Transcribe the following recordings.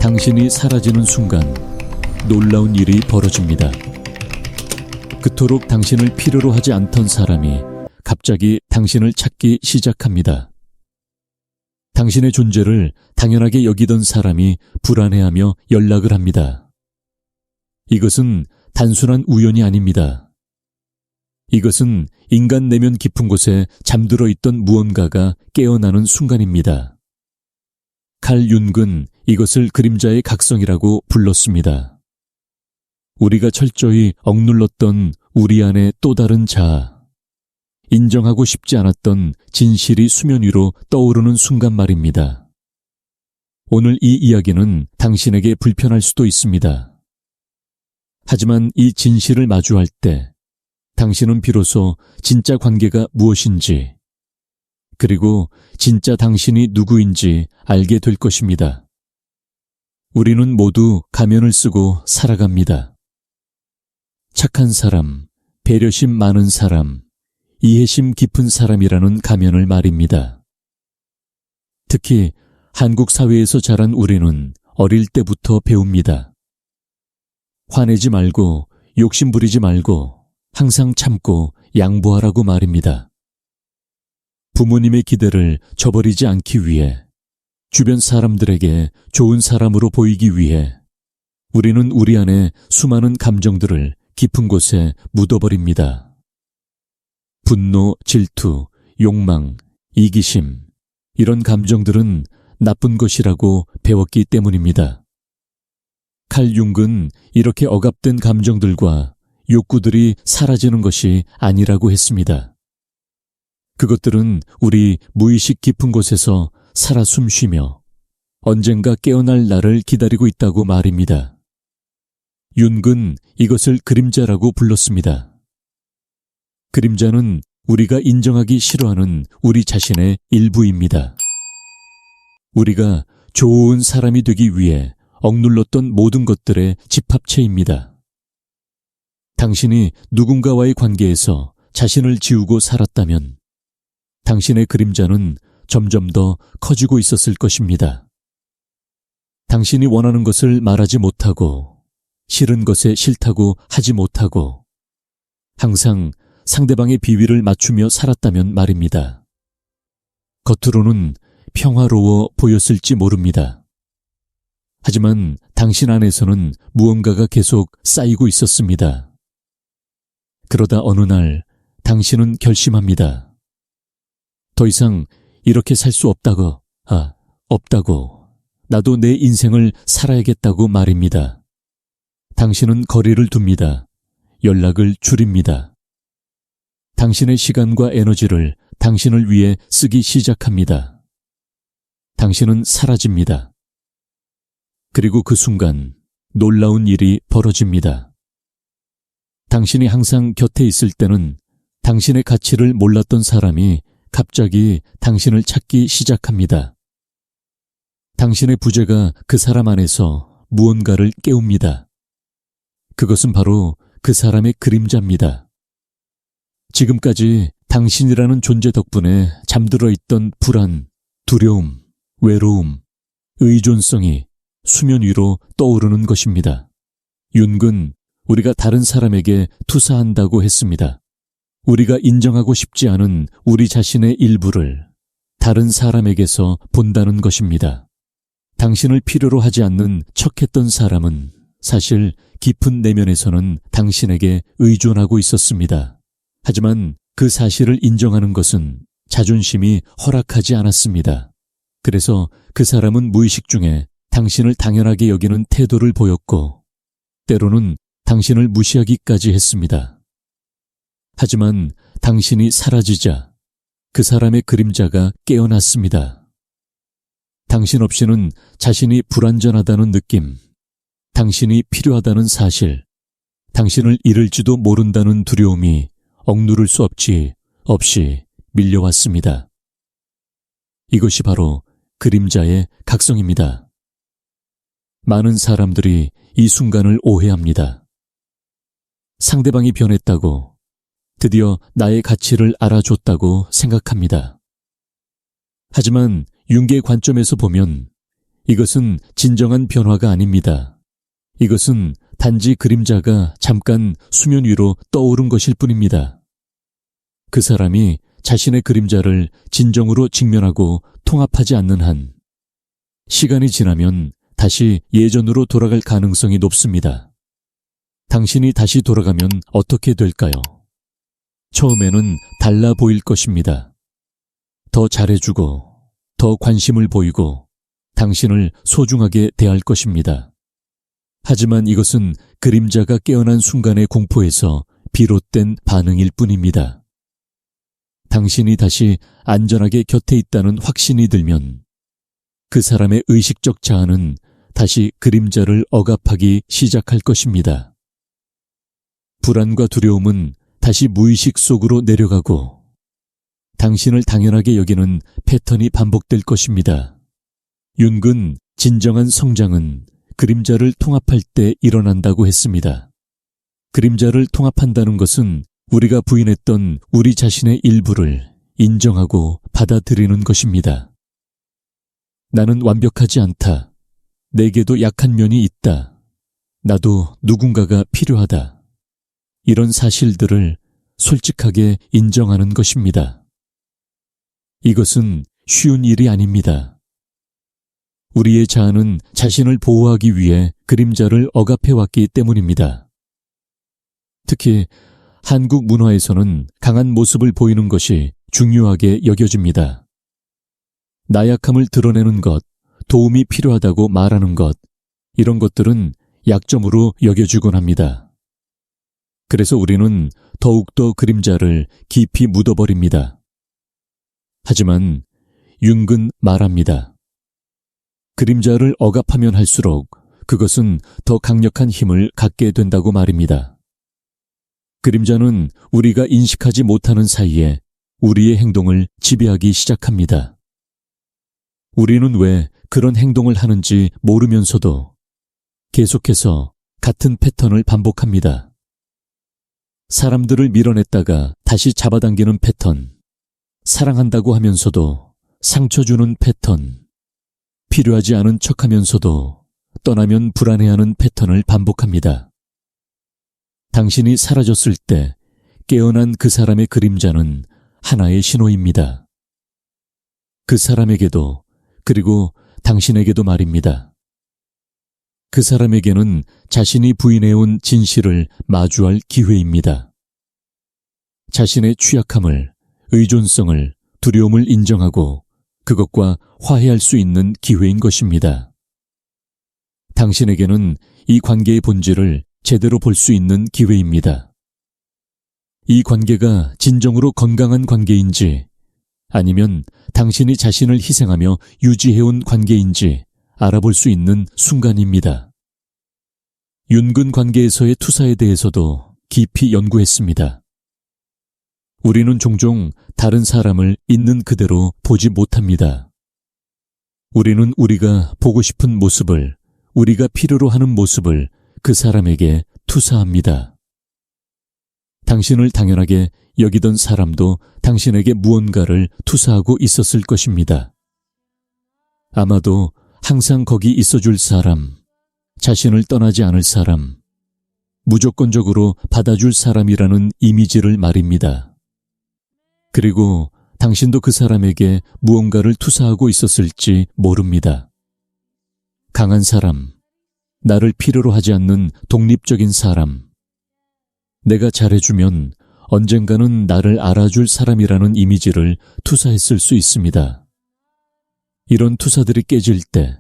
당신이 사라지는 순간 놀라운 일이 벌어집니다. 그토록 당신을 필요로 하지 않던 사람이 갑자기 당신을 찾기 시작합니다. 당신의 존재를 당연하게 여기던 사람이 불안해하며 연락을 합니다. 이것은 단순한 우연이 아닙니다. 이것은 인간 내면 깊은 곳에 잠들어 있던 무언가가 깨어나는 순간입니다. 칼 융은 이것을 그림자의 각성이라고 불렀습니다. 우리가 철저히 억눌렀던 우리 안의 또 다른 자아, 인정하고 싶지 않았던 진실이 수면 위로 떠오르는 순간 말입니다. 오늘 이 이야기는 당신에게 불편할 수도 있습니다. 하지만 이 진실을 마주할 때 당신은 비로소 진짜 관계가 무엇인지, 그리고 진짜 당신이 누구인지 알게 될 것입니다. 우리는 모두 가면을 쓰고 살아갑니다. 착한 사람, 배려심 많은 사람, 이해심 깊은 사람이라는 가면을 말입니다. 특히 한국 사회에서 자란 우리는 어릴 때부터 배웁니다. 화내지 말고, 욕심 부리지 말고, 항상 참고 양보하라고 말입니다. 부모님의 기대를 저버리지 않기 위해, 주변 사람들에게 좋은 사람으로 보이기 위해 우리는 우리 안에 수많은 감정들을 깊은 곳에 묻어버립니다. 분노, 질투, 욕망, 이기심, 이런 감정들은 나쁜 것이라고 배웠기 때문입니다. 칼 융은 이렇게 억압된 감정들과 욕구들이 사라지는 것이 아니라고 했습니다. 그것들은 우리 무의식 깊은 곳에서 살아 숨쉬며 언젠가 깨어날 날을 기다리고 있다고 말입니다. 융은 이것을 그림자라고 불렀습니다. 그림자는 우리가 인정하기 싫어하는 우리 자신의 일부입니다. 우리가 좋은 사람이 되기 위해 억눌렀던 모든 것들의 집합체입니다. 당신이 누군가와의 관계에서 자신을 지우고 살았다면 당신의 그림자는 점점 더 커지고 있었을 것입니다. 당신이 원하는 것을 말하지 못하고, 싫은 것에 싫다고 하지 못하고, 항상 상대방의 비위를 맞추며 살았다면 말입니다. 겉으로는 평화로워 보였을지 모릅니다. 하지만 당신 안에서는 무언가가 계속 쌓이고 있었습니다. 그러다 어느 날 당신은 결심합니다. 더 이상 이렇게 살 수 없다고, 나도 내 인생을 살아야겠다고 말입니다. 당신은 거리를 둡니다. 연락을 줄입니다. 당신의 시간과 에너지를 당신을 위해 쓰기 시작합니다. 당신은 사라집니다. 그리고 그 순간 놀라운 일이 벌어집니다. 당신이 항상 곁에 있을 때는 당신의 가치를 몰랐던 사람이 갑자기 당신을 찾기 시작합니다. 당신의 부재가 그 사람 안에서 무언가를 깨웁니다. 그것은 바로 그 사람의 그림자입니다. 지금까지 당신이라는 존재 덕분에 잠들어 있던 불안, 두려움, 외로움, 의존성이 수면 위로 떠오르는 것입니다. 융은 우리가 다른 사람에게 투사한다고 했습니다. 우리가 인정하고 싶지 않은 우리 자신의 일부를 다른 사람에게서 본다는 것입니다. 당신을 필요로 하지 않는 척했던 사람은 사실 깊은 내면에서는 당신에게 의존하고 있었습니다. 하지만 그 사실을 인정하는 것은 자존심이 허락하지 않았습니다. 그래서 그 사람은 무의식 중에 당신을 당연하게 여기는 태도를 보였고, 때로는 당신을 무시하기까지 했습니다. 하지만 당신이 사라지자 그 사람의 그림자가 깨어났습니다. 당신 없이는 자신이 불완전하다는 느낌, 당신이 필요하다는 사실, 당신을 잃을지도 모른다는 두려움이 억누를 수 없이 밀려왔습니다. 이것이 바로 그림자의 각성입니다. 많은 사람들이 이 순간을 오해합니다. 상대방이 변했다고, 드디어 나의 가치를 알아줬다고 생각합니다. 하지만 융의 관점에서 보면 이것은 진정한 변화가 아닙니다. 이것은 단지 그림자가 잠깐 수면 위로 떠오른 것일 뿐입니다. 그 사람이 자신의 그림자를 진정으로 직면하고 통합하지 않는 한 시간이 지나면 다시 예전으로 돌아갈 가능성이 높습니다. 당신이 다시 돌아가면 어떻게 될까요? 처음에는 달라 보일 것입니다. 더 잘해주고, 더 관심을 보이고, 당신을 소중하게 대할 것입니다. 하지만 이것은 그림자가 깨어난 순간의 공포에서 비롯된 반응일 뿐입니다. 당신이 다시 안전하게 곁에 있다는 확신이 들면 그 사람의 의식적 자아는 다시 그림자를 억압하기 시작할 것입니다. 불안과 두려움은 다시 무의식 속으로 내려가고 당신을 당연하게 여기는 패턴이 반복될 것입니다. 윤근 진정한 성장은 그림자를 통합할 때 일어난다고 했습니다. 그림자를 통합한다는 것은 우리가 부인했던 우리 자신의 일부를 인정하고 받아들이는 것입니다. 나는 완벽하지 않다. 내게도 약한 면이 있다. 나도 누군가가 필요하다. 이런 사실들을 솔직하게 인정하는 것입니다. 이것은 쉬운 일이 아닙니다. 우리의 자아는 자신을 보호하기 위해 그림자를 억압해왔기 때문입니다. 특히 한국 문화에서는 강한 모습을 보이는 것이 중요하게 여겨집니다. 나약함을 드러내는 것, 도움이 필요하다고 말하는 것, 이런 것들은 약점으로 여겨지곤 합니다. 그래서 우리는 더욱더 그림자를 깊이 묻어버립니다. 하지만 윤근 말합니다. 그림자를 억압하면 할수록 그것은 더 강력한 힘을 갖게 된다고 말입니다. 그림자는 우리가 인식하지 못하는 사이에 우리의 행동을 지배하기 시작합니다. 우리는 왜 그런 행동을 하는지 모르면서도 계속해서 같은 패턴을 반복합니다. 사람들을 밀어냈다가 다시 잡아당기는 패턴, 사랑한다고 하면서도 상처 주는 패턴, 필요하지 않은 척하면서도 떠나면 불안해하는 패턴을 반복합니다. 당신이 사라졌을 때 깨어난 그 사람의 그림자는 하나의 신호입니다. 그 사람에게도 그리고 당신에게도 말입니다. 그 사람에게는 자신이 부인해온 진실을 마주할 기회입니다. 자신의 취약함을, 의존성을, 두려움을 인정하고 그것과 화해할 수 있는 기회인 것입니다. 당신에게는 이 관계의 본질을 제대로 볼 수 있는 기회입니다. 이 관계가 진정으로 건강한 관계인지 아니면 당신이 자신을 희생하며 유지해온 관계인지 알아볼 수 있는 순간입니다. 윤근 관계에서의 투사에 대해서도 깊이 연구했습니다. 우리는 종종 다른 사람을 있는 그대로 보지 못합니다. 우리는 우리가 보고 싶은 모습을, 우리가 필요로 하는 모습을 그 사람에게 투사합니다. 당신을 당연하게 여기던 사람도 당신에게 무언가를 투사하고 있었을 것입니다. 아마도 항상 거기 있어줄 사람, 자신을 떠나지 않을 사람, 무조건적으로 받아줄 사람이라는 이미지를 말입니다. 그리고 당신도 그 사람에게 무언가를 투사하고 있었을지 모릅니다. 강한 사람, 나를 필요로 하지 않는 독립적인 사람, 내가 잘해주면 언젠가는 나를 알아줄 사람이라는 이미지를 투사했을 수 있습니다. 이런 투사들이 깨질 때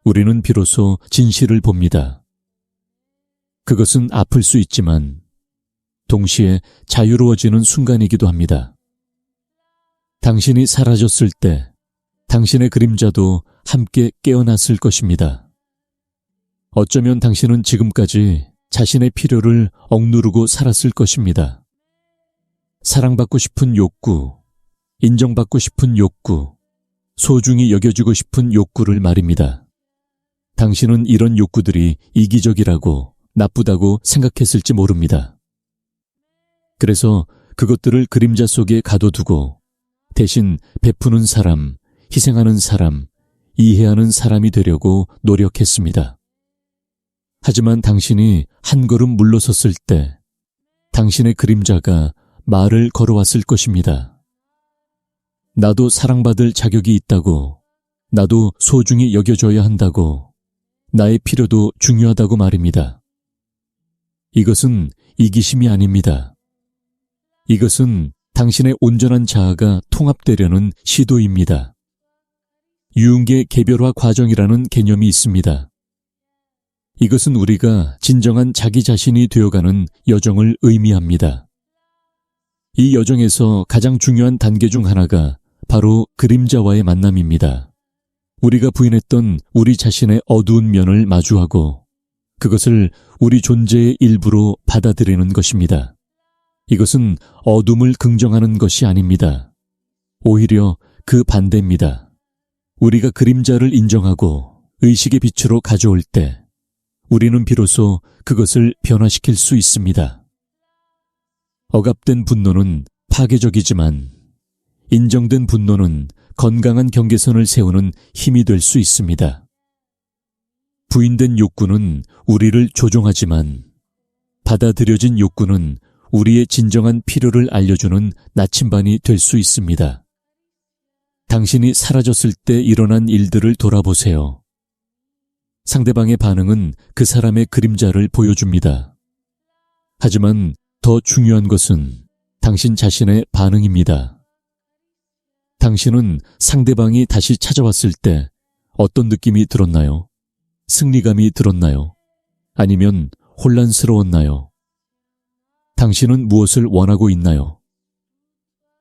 우리는 비로소 진실을 봅니다. 그것은 아플 수 있지만 동시에 자유로워지는 순간이기도 합니다. 당신이 사라졌을 때 당신의 그림자도 함께 깨어났을 것입니다. 어쩌면 당신은 지금까지 자신의 필요를 억누르고 살았을 것입니다. 사랑받고 싶은 욕구, 인정받고 싶은 욕구, 소중히 여겨지고 싶은 욕구를 말입니다. 당신은 이런 욕구들이 이기적이라고 나쁘다고 생각했을지 모릅니다. 그래서 그것들을 그림자 속에 가둬두고 대신 베푸는 사람, 희생하는 사람, 이해하는 사람이 되려고 노력했습니다. 하지만 당신이 한 걸음 물러섰을 때 당신의 그림자가 말을 걸어왔을 것입니다. 나도 사랑받을 자격이 있다고, 나도 소중히 여겨줘야 한다고, 나의 필요도 중요하다고 말입니다. 이것은 이기심이 아닙니다. 이것은 당신의 온전한 자아가 통합되려는 시도입니다. 유흥계 개별화 과정이라는 개념이 있습니다. 이것은 우리가 진정한 자기 자신이 되어가는 여정을 의미합니다. 이 여정에서 가장 중요한 단계 중 하나가 바로 그림자와의 만남입니다. 우리가 부인했던 우리 자신의 어두운 면을 마주하고 그것을 우리 존재의 일부로 받아들이는 것입니다. 이것은 어둠을 긍정하는 것이 아닙니다. 오히려 그 반대입니다. 우리가 그림자를 인정하고 의식의 빛으로 가져올 때 우리는 비로소 그것을 변화시킬 수 있습니다. 억압된 분노는 파괴적이지만 인정된 분노는 건강한 경계선을 세우는 힘이 될 수 있습니다. 부인된 욕구는 우리를 조종하지만 받아들여진 욕구는 우리의 진정한 필요를 알려주는 나침반이 될 수 있습니다. 당신이 사라졌을 때 일어난 일들을 돌아보세요. 상대방의 반응은 그 사람의 그림자를 보여줍니다. 하지만 더 중요한 것은 당신 자신의 반응입니다. 당신은 상대방이 다시 찾아왔을 때 어떤 느낌이 들었나요? 승리감이 들었나요? 아니면 혼란스러웠나요? 당신은 무엇을 원하고 있나요?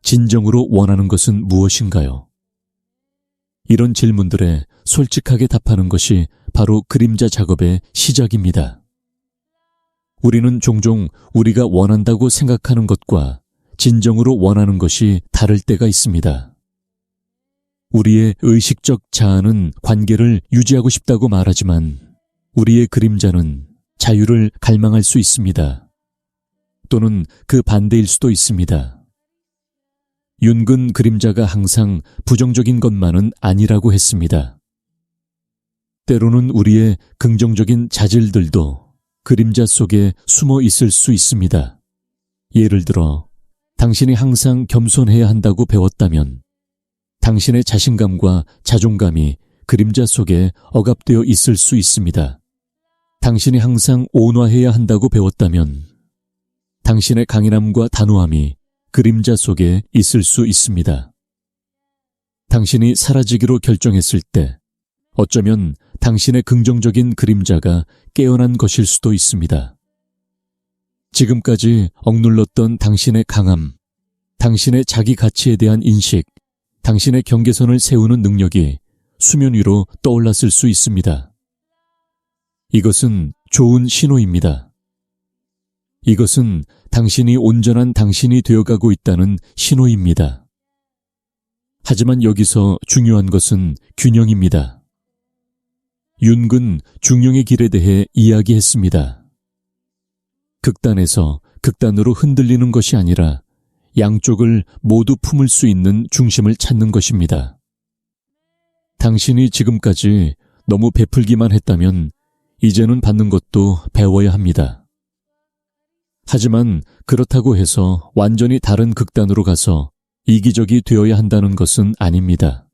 진정으로 원하는 것은 무엇인가요? 이런 질문들에 솔직하게 답하는 것이 바로 그림자 작업의 시작입니다. 우리는 종종 우리가 원한다고 생각하는 것과 진정으로 원하는 것이 다를 때가 있습니다. 우리의 의식적 자아는 관계를 유지하고 싶다고 말하지만 우리의 그림자는 자유를 갈망할 수 있습니다. 또는 그 반대일 수도 있습니다. 윤근 그림자가 항상 부정적인 것만은 아니라고 했습니다. 때로는 우리의 긍정적인 자질들도 그림자 속에 숨어 있을 수 있습니다. 예를 들어 당신이 항상 겸손해야 한다고 배웠다면 당신의 자신감과 자존감이 그림자 속에 억압되어 있을 수 있습니다. 당신이 항상 온화해야 한다고 배웠다면 당신의 강인함과 단호함이 그림자 속에 있을 수 있습니다. 당신이 사라지기로 결정했을 때 어쩌면 당신의 긍정적인 그림자가 깨어난 것일 수도 있습니다. 지금까지 억눌렀던 당신의 강함, 당신의 자기 가치에 대한 인식, 당신의 경계선을 세우는 능력이 수면 위로 떠올랐을 수 있습니다. 이것은 좋은 신호입니다. 이것은 당신이 온전한 당신이 되어가고 있다는 신호입니다. 하지만 여기서 중요한 것은 균형입니다. 윤근 중용의 길에 대해 이야기했습니다. 극단에서 극단으로 흔들리는 것이 아니라 양쪽을 모두 품을 수 있는 중심을 찾는 것입니다. 당신이 지금까지 너무 베풀기만 했다면 이제는 받는 것도 배워야 합니다. 하지만 그렇다고 해서 완전히 다른 극단으로 가서 이기적이 되어야 한다는 것은 아닙니다.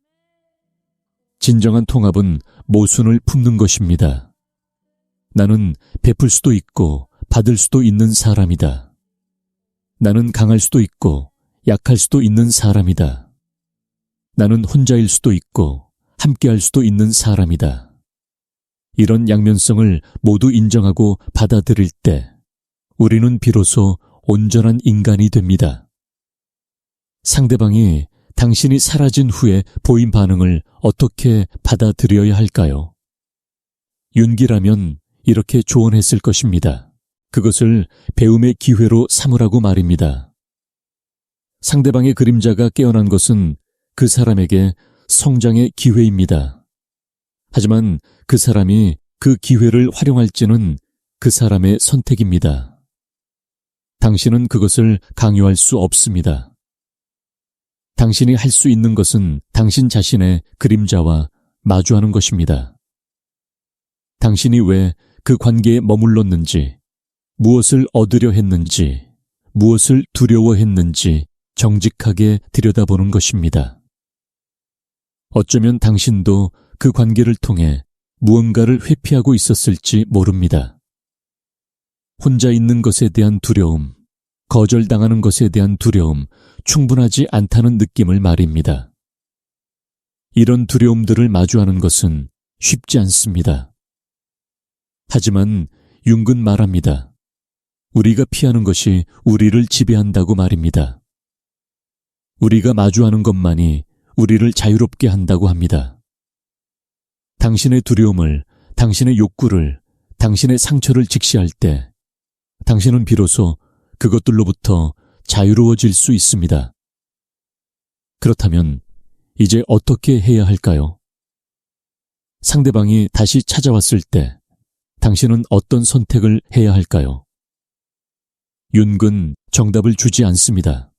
진정한 통합은 모순을 품는 것입니다. 나는 베풀 수도 있고 받을 수도 있는 사람이다. 나는 강할 수도 있고 약할 수도 있는 사람이다. 나는 혼자일 수도 있고 함께할 수도 있는 사람이다. 이런 양면성을 모두 인정하고 받아들일 때 우리는 비로소 온전한 인간이 됩니다. 상대방이 당신이 사라진 후에 보인 반응을 어떻게 받아들여야 할까요? 윤기라면 이렇게 조언했을 것입니다. 그것을 배움의 기회로 삼으라고 말입니다. 상대방의 그림자가 깨어난 것은 그 사람에게 성장의 기회입니다. 하지만 그 사람이 그 기회를 활용할지는 그 사람의 선택입니다. 당신은 그것을 강요할 수 없습니다. 당신이 할 수 있는 것은 당신 자신의 그림자와 마주하는 것입니다. 당신이 왜 그 관계에 머물렀는지, 무엇을 얻으려 했는지, 무엇을 두려워했는지 정직하게 들여다보는 것입니다. 어쩌면 당신도 그 관계를 통해 무언가를 회피하고 있었을지 모릅니다. 혼자 있는 것에 대한 두려움, 거절당하는 것에 대한 두려움, 충분하지 않다는 느낌을 말입니다. 이런 두려움들을 마주하는 것은 쉽지 않습니다. 하지만 융근 말합니다. 우리가 피하는 것이 우리를 지배한다고 말입니다. 우리가 마주하는 것만이 우리를 자유롭게 한다고 합니다. 당신의 두려움을, 당신의 욕구를, 당신의 상처를 직시할 때 당신은 비로소 그것들로부터 자유로워질 수 있습니다. 그렇다면 이제 어떻게 해야 할까요? 상대방이 다시 찾아왔을 때 당신은 어떤 선택을 해야 할까요? 융근 정답을 주지 않습니다.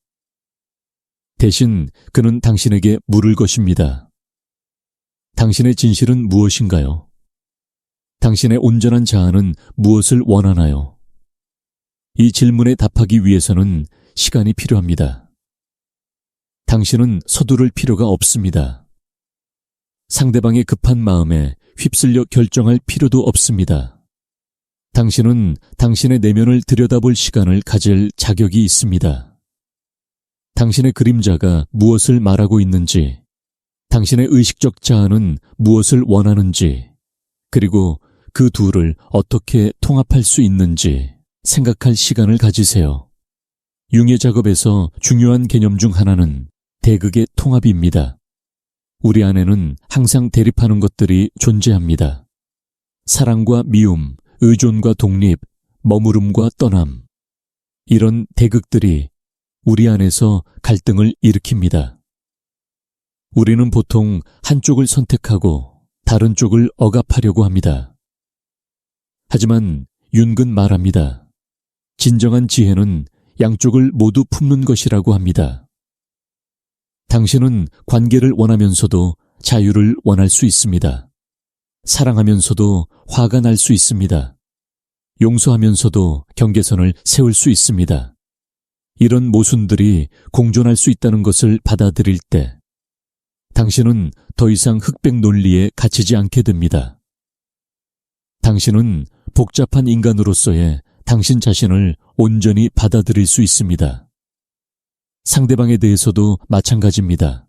대신 그는 당신에게 물을 것입니다. 당신의 진실은 무엇인가요? 당신의 온전한 자아는 무엇을 원하나요? 이 질문에 답하기 위해서는 시간이 필요합니다. 당신은 서두를 필요가 없습니다. 상대방의 급한 마음에 휩쓸려 결정할 필요도 없습니다. 당신은 당신의 내면을 들여다볼 시간을 가질 자격이 있습니다. 당신의 그림자가 무엇을 말하고 있는지, 당신의 의식적 자아는 무엇을 원하는지, 그리고 그 둘을 어떻게 통합할 수 있는지 생각할 시간을 가지세요. 융의 작업에서 중요한 개념 중 하나는 대극의 통합입니다. 우리 안에는 항상 대립하는 것들이 존재합니다. 사랑과 미움, 의존과 독립, 머무름과 떠남. 이런 대극들이 우리 안에서 갈등을 일으킵니다. 우리는 보통 한쪽을 선택하고 다른 쪽을 억압하려고 합니다. 하지만 융근 말합니다. 진정한 지혜는 양쪽을 모두 품는 것이라고 합니다. 당신은 관계를 원하면서도 자유를 원할 수 있습니다. 사랑하면서도 화가 날 수 있습니다. 용서하면서도 경계선을 세울 수 있습니다. 이런 모순들이 공존할 수 있다는 것을 받아들일 때 당신은 더 이상 흑백 논리에 갇히지 않게 됩니다. 당신은 복잡한 인간으로서의 당신 자신을 온전히 받아들일 수 있습니다. 상대방에 대해서도 마찬가지입니다.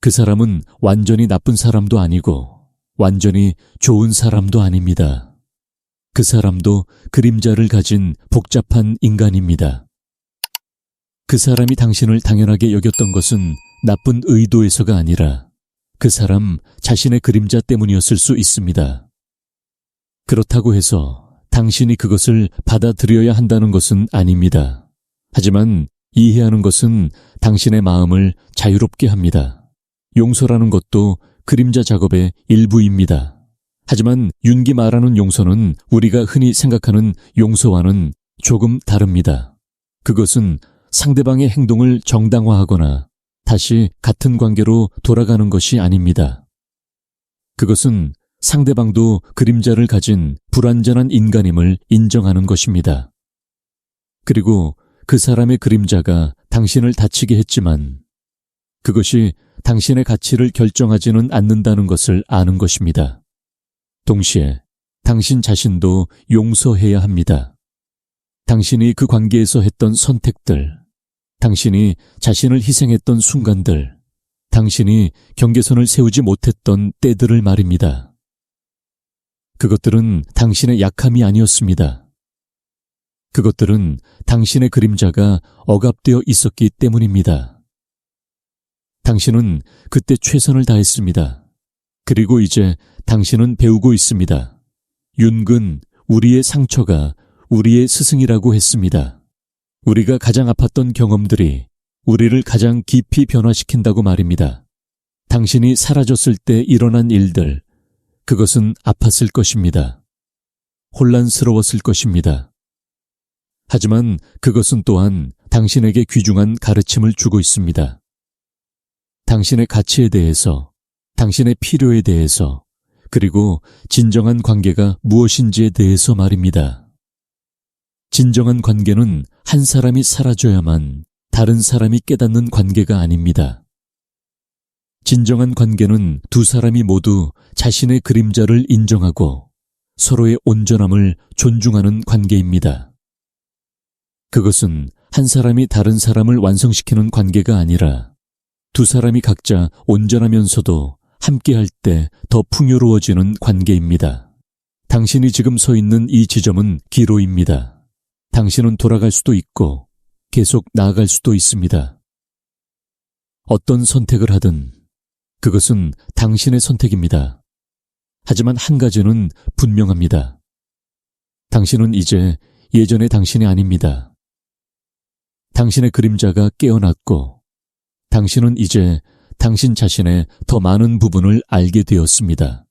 그 사람은 완전히 나쁜 사람도 아니고 완전히 좋은 사람도 아닙니다. 그 사람도 그림자를 가진 복잡한 인간입니다. 그 사람이 당신을 당연하게 여겼던 것은 나쁜 의도에서가 아니라 그 사람 자신의 그림자 때문이었을 수 있습니다. 그렇다고 해서 당신이 그것을 받아들여야 한다는 것은 아닙니다. 하지만 이해하는 것은 당신의 마음을 자유롭게 합니다. 용서라는 것도 그림자 작업의 일부입니다. 하지만 융이 말하는 용서는 우리가 흔히 생각하는 용서와는 조금 다릅니다. 그것은 상대방의 행동을 정당화하거나 다시 같은 관계로 돌아가는 것이 아닙니다. 그것은 상대방도 그림자를 가진 불완전한 인간임을 인정하는 것입니다. 그리고 그 사람의 그림자가 당신을 다치게 했지만 그것이 당신의 가치를 결정하지는 않는다는 것을 아는 것입니다. 동시에 당신 자신도 용서해야 합니다. 당신이 그 관계에서 했던 선택들, 당신이 자신을 희생했던 순간들, 당신이 경계선을 세우지 못했던 때들을 말입니다. 그것들은 당신의 약함이 아니었습니다. 그것들은 당신의 그림자가 억압되어 있었기 때문입니다. 당신은 그때 최선을 다했습니다. 그리고 이제 당신은 배우고 있습니다. 융은 우리의 상처가 우리의 스승이라고 했습니다. 우리가 가장 아팠던 경험들이 우리를 가장 깊이 변화시킨다고 말입니다. 당신이 사라졌을 때 일어난 일들, 그것은 아팠을 것입니다. 혼란스러웠을 것입니다. 하지만 그것은 또한 당신에게 귀중한 가르침을 주고 있습니다. 당신의 가치에 대해서, 당신의 필요에 대해서, 그리고 진정한 관계가 무엇인지에 대해서 말입니다. 진정한 관계는 한 사람이 사라져야만 다른 사람이 깨닫는 관계가 아닙니다. 진정한 관계는 두 사람이 모두 자신의 그림자를 인정하고 서로의 온전함을 존중하는 관계입니다. 그것은 한 사람이 다른 사람을 완성시키는 관계가 아니라 두 사람이 각자 온전하면서도 함께할 때 더 풍요로워지는 관계입니다. 당신이 지금 서 있는 이 지점은 기로입니다. 당신은 돌아갈 수도 있고 계속 나아갈 수도 있습니다. 어떤 선택을 하든 그것은 당신의 선택입니다. 하지만 한 가지는 분명합니다. 당신은 이제 예전의 당신이 아닙니다. 당신의 그림자가 깨어났고 당신은 이제 당신 자신의 더 많은 부분을 알게 되었습니다.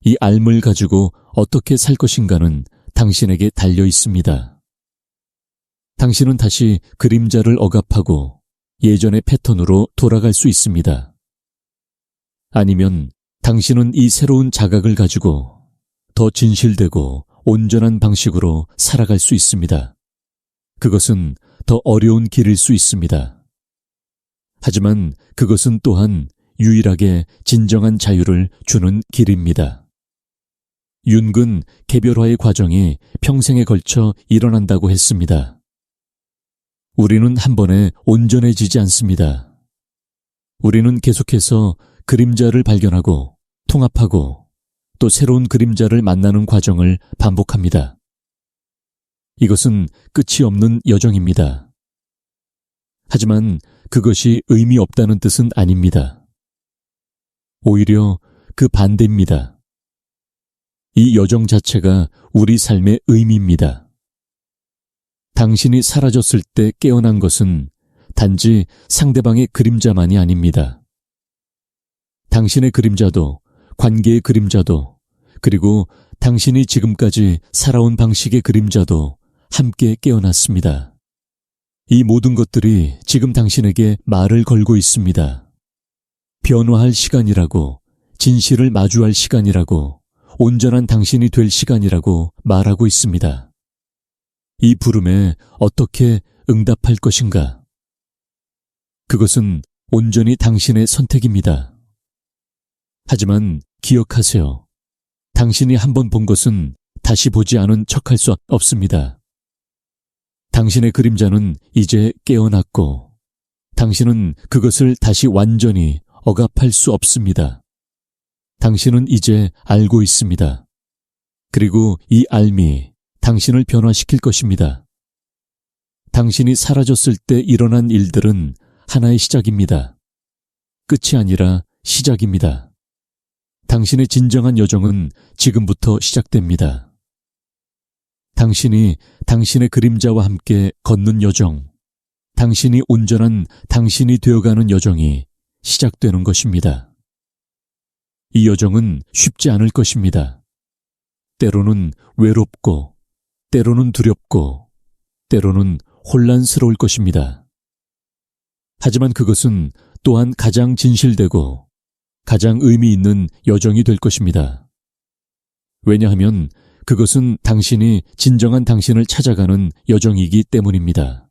이 알을 가지고 어떻게 살 것인가는 당신에게 달려 있습니다. 당신은 다시 그림자를 억압하고 예전의 패턴으로 돌아갈 수 있습니다. 아니면 당신은 이 새로운 자각을 가지고 더 진실되고 온전한 방식으로 살아갈 수 있습니다. 그것은 더 어려운 길일 수 있습니다. 하지만 그것은 또한 유일하게 진정한 자유를 주는 길입니다. 윤근 개별화의 과정이 평생에 걸쳐 일어난다고 했습니다. 우리는 한 번에 온전해지지 않습니다. 우리는 계속해서 그림자를 발견하고 통합하고 또 새로운 그림자를 만나는 과정을 반복합니다. 이것은 끝이 없는 여정입니다. 하지만 그것이 의미 없다는 뜻은 아닙니다. 오히려 그 반대입니다. 이 여정 자체가 우리 삶의 의미입니다. 당신이 사라졌을 때 깨어난 것은 단지 상대방의 그림자만이 아닙니다. 당신의 그림자도, 관계의 그림자도, 그리고 당신이 지금까지 살아온 방식의 그림자도 함께 깨어났습니다. 이 모든 것들이 지금 당신에게 말을 걸고 있습니다. 변화할 시간이라고, 진실을 마주할 시간이라고, 온전한 당신이 될 시간이라고 말하고 있습니다. 이 부름에 어떻게 응답할 것인가? 그것은 온전히 당신의 선택입니다. 하지만 기억하세요. 당신이 한번 본 것은 다시 보지 않은 척할 수 없습니다. 당신의 그림자는 이제 깨어났고 당신은 그것을 다시 완전히 억압할 수 없습니다. 당신은 이제 알고 있습니다. 그리고 이 알미 당신을 변화시킬 것입니다. 당신이 사라졌을 때 일어난 일들은 하나의 시작입니다. 끝이 아니라 시작입니다. 당신의 진정한 여정은 지금부터 시작됩니다. 당신이 당신의 그림자와 함께 걷는 여정, 당신이 온전한 당신이 되어가는 여정이 시작되는 것입니다. 이 여정은 쉽지 않을 것입니다. 때로는 외롭고, 때로는 두렵고, 때로는 혼란스러울 것입니다. 하지만 그것은 또한 가장 진실되고 가장 의미 있는 여정이 될 것입니다. 왜냐하면 그것은 당신이 진정한 당신을 찾아가는 여정이기 때문입니다.